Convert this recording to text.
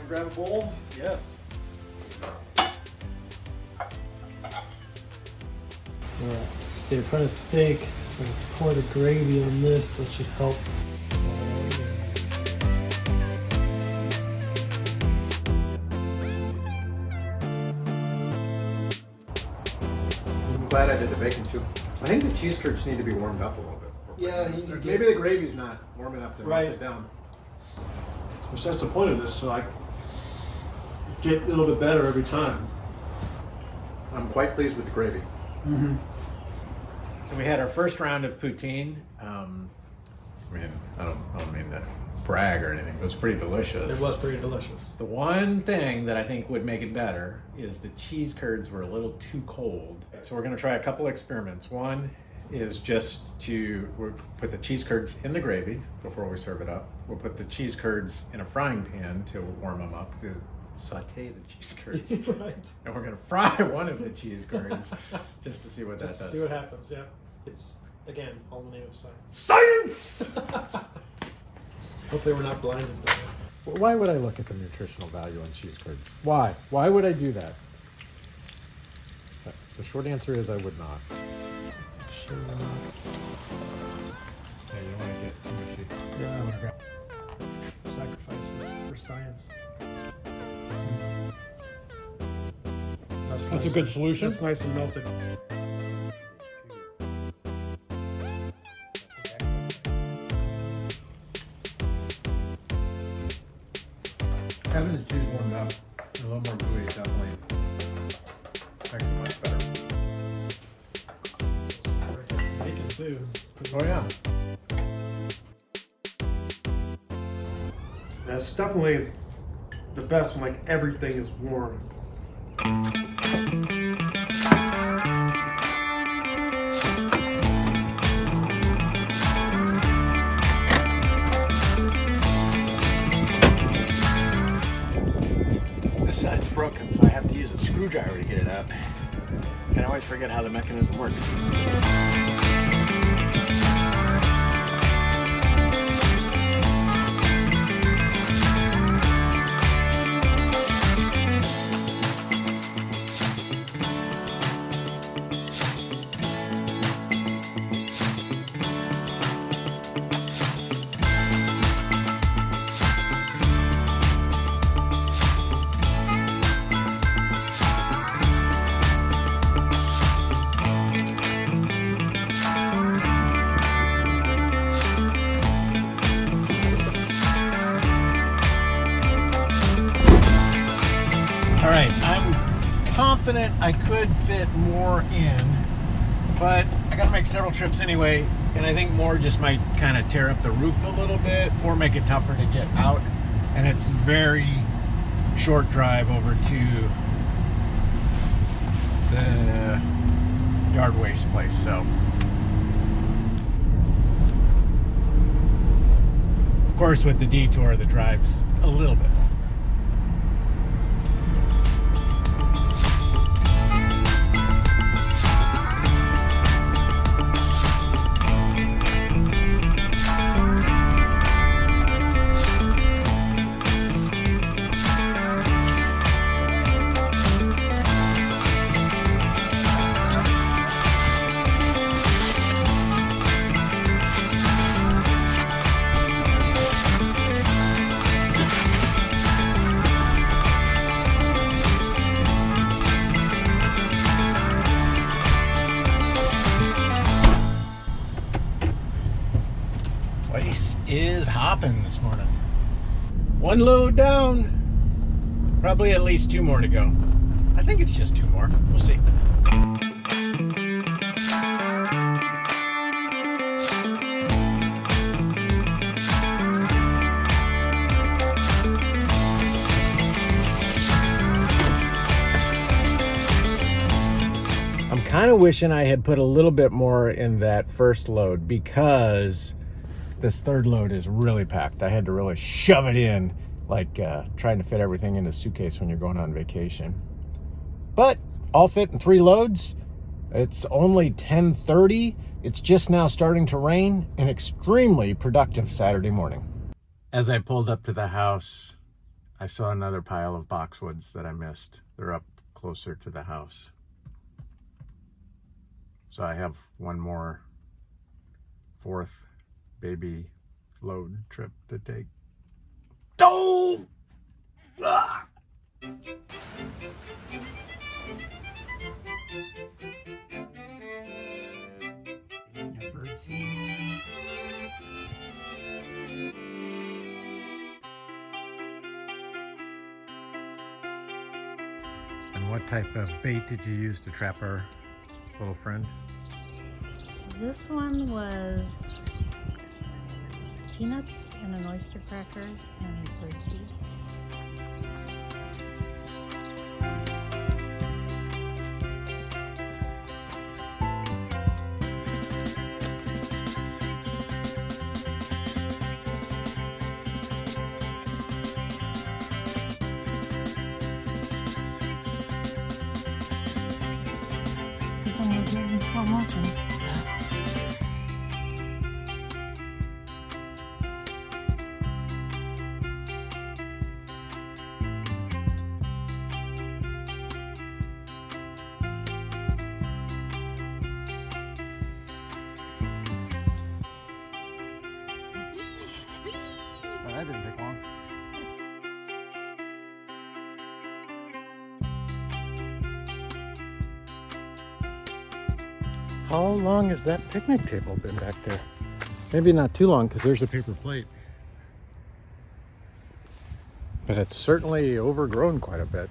Grab a bowl? Yes. Alright, so you're trying to think, I'm going to pour the gravy on this, that should help. I'm glad I did the bacon too. I think the cheese curds need to be warmed up a little bit. Yeah, Maybe the gravy's not warm enough to melt it down. Which that's the point of this, so I get a little bit better every time. I'm quite pleased with the gravy. Mm-hmm. So we had our first round of poutine. I mean, I don't mean to brag or anything, but it was pretty delicious. It was pretty delicious. The one thing that I think would make it better is the cheese curds were a little too cold. So we're gonna try a couple experiments. One is just we'll put the cheese curds in the gravy before we serve it up. We'll put the cheese curds in a frying pan to warm them up, to saute the cheese curds. Right. And we're gonna fry one of the cheese curds just to see what that does. Just to see what happens, yeah. It's, again, all in the name of science. Science! Hopefully we're not blinded by it. Why would I look at the nutritional value on cheese curds? Why? Why would I do that? The short answer is I would not. Sure. Yeah, you don't want to get too mushy. Yeah, it's the sacrifices for science. That's a good solution. That's nice and melted. Having the cheese warmed up, a little more gooey, definitely makes it much better. Bacon too. Oh yeah. That's definitely the best when like everything is warm. This side's broken, so I have to use a screwdriver to get it out. And I always forget how the mechanism works. All right, I'm confident I could fit more in, but I gotta make several trips anyway, and I think more just might kind of tear up the roof a little bit or make it tougher to get out. And it's a very short drive over to the yard waste place, so. Of course, with the detour, the drive's a little bit longer. Place is hopping this morning. One load down, probably at least 2 more to go. I think it's just 2 more, we'll see. kind of wishing I had put a little bit more in that first load because this third load is really packed. I had to really shove it in, like trying to fit everything in a suitcase when you're going on vacation. But all fit in 3 loads. It's only 10:30. It's just now starting to rain. An extremely productive Saturday morning. As I pulled up to the house, I saw another pile of boxwoods that I missed. They're up closer to the house. So I have one more 4th baby load trip to take. Oh! Ah! And what type of bait did you use to trap our little friend? This one was peanuts and an oyster cracker and birdseed. Good thing we're getting slow motion. That didn't take long. How long has that picnic table been back there? Maybe not too long because there's a paper plate. But it's certainly overgrown quite a bit.